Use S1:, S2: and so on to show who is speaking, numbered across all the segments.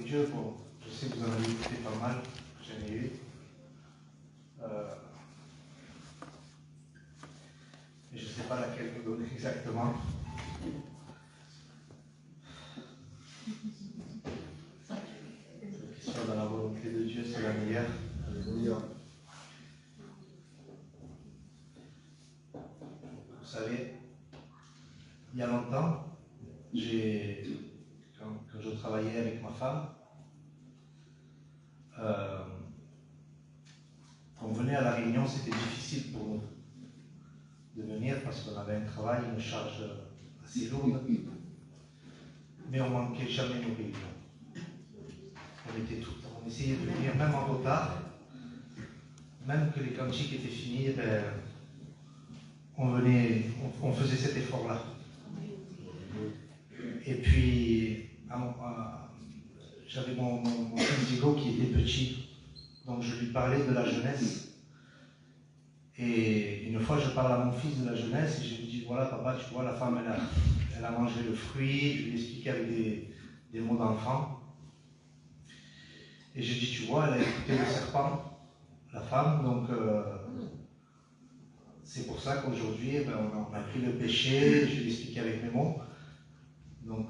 S1: Dieu. Bon, je sais que vous en avez écouté pas mal, j'en ai eu. Mais je ne sais pas laquelle vous donner exactement. Qu'il soit dans la volonté de Dieu, c'est la meilleure. Alléluia. Vous savez, il y a longtemps, quand je travaillais avec ma femme, on venait à La Réunion, c'était difficile pour nous de venir parce qu'on avait un travail, une charge assez lourde, mais on ne manquait jamais nos réunions. On essayait de venir même en retard, même que les cantiques étaient finis, on faisait cet effort-là. Et puis, j'avais mon fils Diego qui était petit, donc je lui parlais de la jeunesse. Et une fois, je parle à mon fils de la jeunesse et je lui dis, voilà papa, tu vois, la femme, elle a mangé le fruit, je lui expliquais avec des mots d'enfant. Et je dis, tu vois, elle a écouté le serpent, la femme, donc c'est pour ça qu'aujourd'hui, on a pris le péché, je lui expliquais avec mes mots. Donc,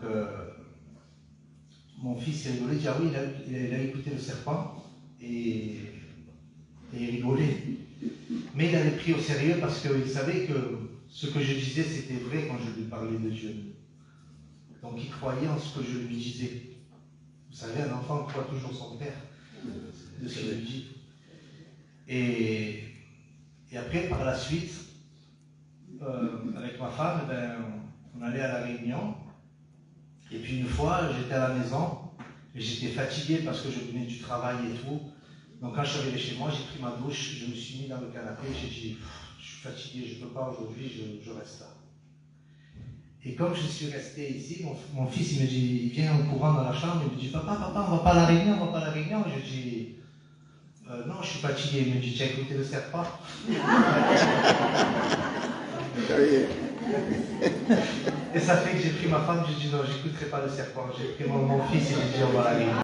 S1: mon fils il rigolait, il dit, ah oui, il a écouté le serpent et il rigolait. Mais il avait pris au sérieux parce qu'il savait que ce que je disais, c'était vrai quand je lui parlais de Dieu. Donc il croyait en ce que je lui disais. Vous savez, un enfant croit toujours son père de ce qu'il lui dit. Et après, par la suite, avec ma femme, on allait à La Réunion. Et puis une fois, j'étais à la maison et j'étais fatigué parce que je venais du travail et tout. Donc quand je suis arrivé chez moi, j'ai pris ma douche, je me suis mis dans le canapé, j'ai dit, je suis fatigué, je ne peux pas aujourd'hui, je reste là. Et comme je suis resté ici, mon fils il me dit, il vient en courant dans la chambre, il me dit, papa, on ne va pas à La Réunion, on ne va pas à La Réunion. Et je dis, non, je suis fatigué. Il me dit, tu as écouté le serpent? Et ça fait que j'ai pris ma femme, j'ai dit, non, j'écouterai pas le serpent. J'ai pris mon fils et j'ai dit, on va à La Réunion.